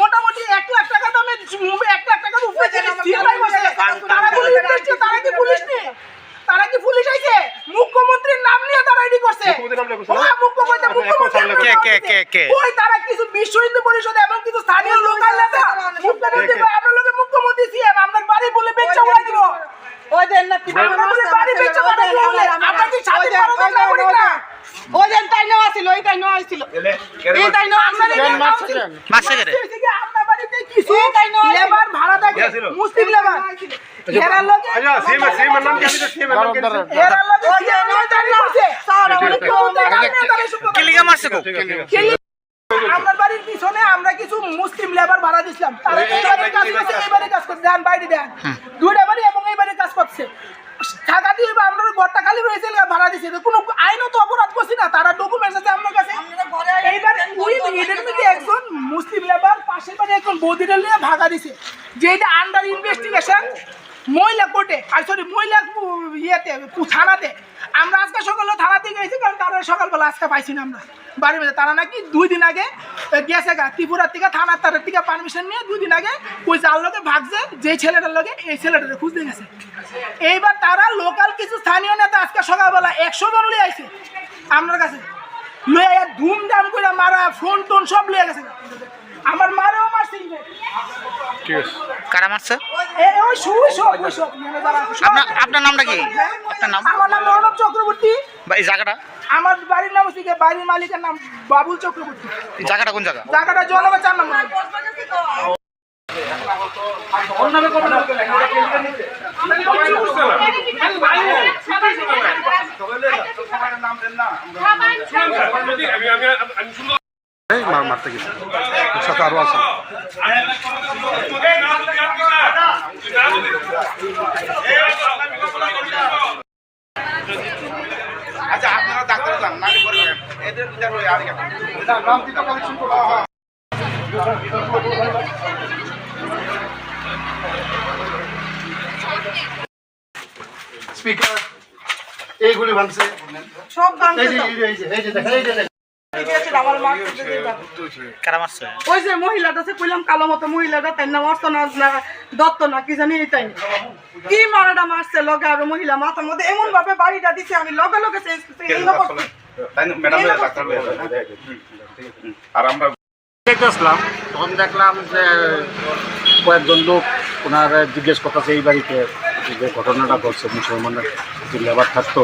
মোটামুটি 1 লাখ টাকা দামে 1 লাখ টাকার উপরে তারা কি পুলিশ আইছে? মুখ্যমন্ত্রীর নাম নিয়ে তারা এডি করছে। ওই তারা কিছু বিশ্ব হিন্দু পরিষদ এবং কিছু স্থানীয় লোকাল নেতা আপনার লোকের মুখ্যমন্ত্রী সিএম আপনার বাড়ি বলে বেচা উড়াই দিব। ওই দেন না কি বাড়ি বেচা উড়াই দিব। আপনার কি সাথে পারবেন না বলি না? ওই দেন তাই না আসিল, ওই তাই না আসিল, এই তাই না মাসে করে আপনার বাড়িতে কিছু তাই না লেবার ভাড়া থাকে মুসলিম লেবার এরা লোকে আচ্ছা সিএম নাম কি? আমি তো সিএম নাম কি? এরা লোকে ওই যে নয় জানি আছে স্যার আমাদের কি লিগা মারছে গো? আপনার বাড়ির পিছনে আমরা কিছু মুসলিম লেবার ভাড়া দিছিলাম। তারা এইবারে কাজ করছে, এইবারে কাজ করছে, দেন বাইরে দেন দুইটা বাড়ি এবং এইবারে কাজ করছে। টাকা দিয়ে আমরা ঘরটা খালি রয়েছে ভাড়া দিছে, কোনো আইনত অপরাধ করছি না। তারা ডকুমেন্টস আছে আপনার কাছে। এইবার ওই এদের মধ্যে একজন মুসলিম লেবার পাশের বাড়ি একজন বৌদিটা নিয়ে ভাগা দিছে, যেটা আন্ডার ইনভেস্টিগেশন মহিলা কোর্টে আর সরি মহিলা ইয়েতে থানাতে। আমরা আজকে সকালে থানাতে গেছি, কারণ তারা সকালবেলা আজকে পাইছি না আমরা বাড়ির মধ্যে। তারা নাকি 2 দিন আগে গেছে ত্রিপুরা থেকে থানার তার থেকে পারমিশন নিয়ে 2 দিন আগে ওই যার লোকে ভাগছে যে ছেলেটার লোকে এই ছেলেটাকে খুঁজতে গেছে। এইবার তারা লোকাল কিছু স্থানীয় নেতা আজকে সকালবেলা 100 জন লিয়ে আইছে আপনার কাছে, লইয়া ধুমধাম করে মারা ফোন টোন সব লিয়ে গেছে। আমার মারেও মারছে। ঠিক আছে, কারা মারছে? ওই সব আপনার নামটা কি? আপনার নাম? আমার নাম অর্ণব চক্রবর্তী। এই জায়গাটা? আমার বাড়ির নাম হচ্ছে বাড়ির মালিকের নাম বাবুল চক্রবর্তী। জায়গাটা কোন জায়গা? জায়গাটা জনগণ 4 নম্বর। মারতে গেছে সাথে আরো আছে। আচ্ছা আপনারা ডাক্তার যান না করবেন এদের বিচার হয়ে আর স্পিকার এইগুলি ভাঙছে সব ভাঙছে। কারা মারছে? ওই যে মহিলাটা আছে কইলাম কালো মতো মহিলাটা, তাই নাম অর্চনা দত্ত না কি জানি, তাই কি মারাটা মারছে লগে আর মহিলা মাথার মধ্যে এমন ভাবে বাড়িটা দিছে আমি লগে লগে আর আমরা আসলাম। তখন দেখলাম যে কয়েকজন লোক ওনার জিজ্ঞেস করতেছে এই বাড়িতে যে ঘটনাটা ঘটছে, মুসলমানের যে লেবার থাকতো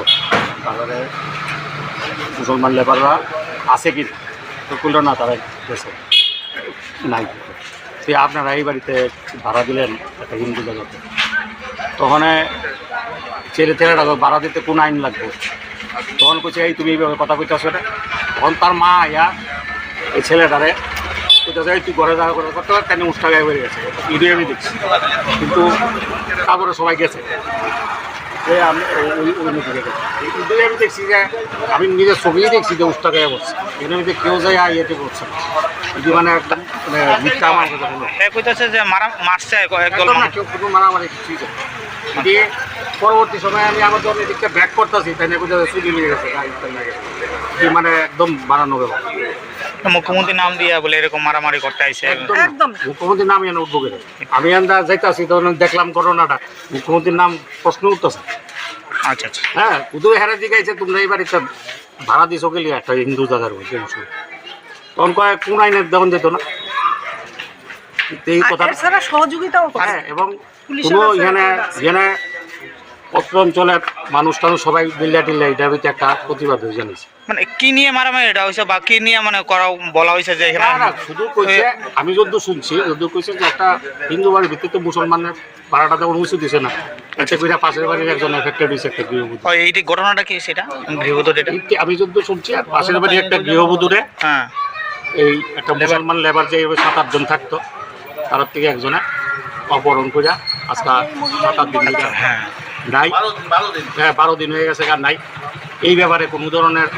তারপরে মুসলমান লেবাররা আছে কি তো করলো না, তারা গেছে নাই। সে আপনারা এই বাড়িতে ভাড়া দিলেন একটা হিন্দু জায়গাতে, তখন ছেলেটা ভাড়া দিতে কোন আইন লাগবে? তখন কইছে এই তুমি এইভাবে কথা কইতেছো না। তখন তার মা ইয়া এই ছেলেটারে কইতেছে তুই ঘরে যাওয়া করে করতে পার, কেন উষ্টা গায়ে বেড়ে গেছে। ঈদে আমি দেখছি, কিন্তু তারপরে সবাই গেছে আমি দেখছি যে আমি নিজের ছবিই দেখছি যে উষ্টা গায়ে বসছে, এর মধ্যে কেউ যায় ইয়েতে করছে না। যদি মানে একদম মানে মিথ্যা আমার কথা বলো কইতেছে যে মারছে কেউ কোনো মারামারি কিছুই যায়। দিয়ে পরবর্তী সময় আমি আমার যখন এদিকটা ব্যাক করতেছি তাই না কোথাও চুরি নিয়ে গেছে মানে একদম বানানো গেল। মুখ্যমন্ত্রী নাম দিয়া বলে এরকম মারামারি করতে আইছে একদম মুখ্যমন্ত্রীর নাম এনে উঠবো করে আমি আন্দা যাইতেছি তখন দেখলাম ঘটনাটা, মুখ্যমন্ত্রীর নাম প্রশ্ন উঠতেছে। আচ্ছা আচ্ছা, হ্যাঁ কুদু হেরে জিগাইছে তোমরা এই বাড়িতে ভাড়া দিছো গেলি একটা হিন্দু জায়গার মধ্যে, তখন কয়েক কোন আইনের দেওয়া যেত না এই কথা সহযোগিতাও। হ্যাঁ, এবং কোনো এখানে অত্র অঞ্চলের মানুষ টানুষ সবাই দিল্লা টিল্লা এটার ভিতরে একটা প্রতিবাদ হয়ে জানিয়েছে। মানে কি নিয়ে মারামারি এটা হয়েছে বা কি নিয়ে মানে করা বলা হয়েছে যে এখানে শুধু কইছে আমি যদ্দূর শুনছি যদ্দূর কইছে যে একটা হিন্দু বাড়ির ভিত্তিতে মুসলমানের ভাড়াটা তেমন উঁচু দিছে না, এতে কইরা পাশের বাড়ির একজন এফেক্টেড হয়েছে একটা গৃহবধূ। এই ঘটনাটা কি সেটা গৃহবধূ এটা আমি যদ্দূর শুনছি পাশের বাড়ির একটা গৃহবধূরে হ্যাঁ এই একটা মুসলমান লেবার যে 7-8 জন থাকতো তার থেকে একজনে অপহরণ করে আজকে 7-8 দিন হ্যাঁ নাই, হ্যাঁ 12 দিন হয়ে গেছে আর নাই। এই ব্যাপারে কোনো ধরনের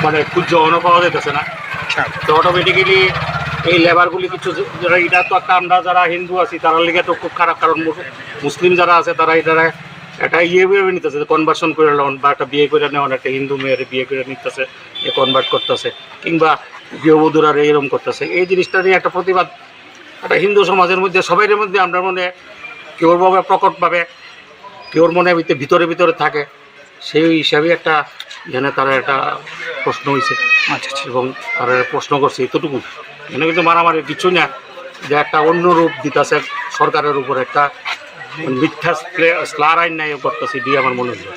মানে খুঁজ পাওয়া যেতেছে না। তো অটোমেটিক্যালি এই লেবারগুলি কিছু এটা তো একটা আমরা যারা হিন্দু আছি তারা লিগে তো খুব খারাপ, কারণ মুসলিম যারা আছে তারা এটারে একটা ভেবে নিতেছে কনভার্সন করে নেওয়ান বা একটা বিয়ে করে নেওয়ান, একটা হিন্দু মেয়ের বিয়ে করে নিতেছে, এ কনভার্ট করতেছে, কিংবা গৃহবধূরা এরকম করতেছে। এই জিনিসটা নিয়ে একটা প্রতিবাদ একটা হিন্দু সমাজের মধ্যে সবাইয়ের মধ্যে আমরা মনে কেউর ভাবে প্রকটভাবে কেউর মনে ভিতরে ভিতরে থাকে, সেই হিসাবে একটা এখানে তারা একটা প্রশ্ন হয়েছে। আচ্ছা আচ্ছা। এবং তারা প্রশ্ন করছে এতটুকু, এখানে কিন্তু মারামারি কিছু না, যে একটা অন্য রূপ দিতেছে সরকারের উপর, একটা মিথ্যা স্লার আইন নাই করতেছে দিয়ে আমার মনে হয়।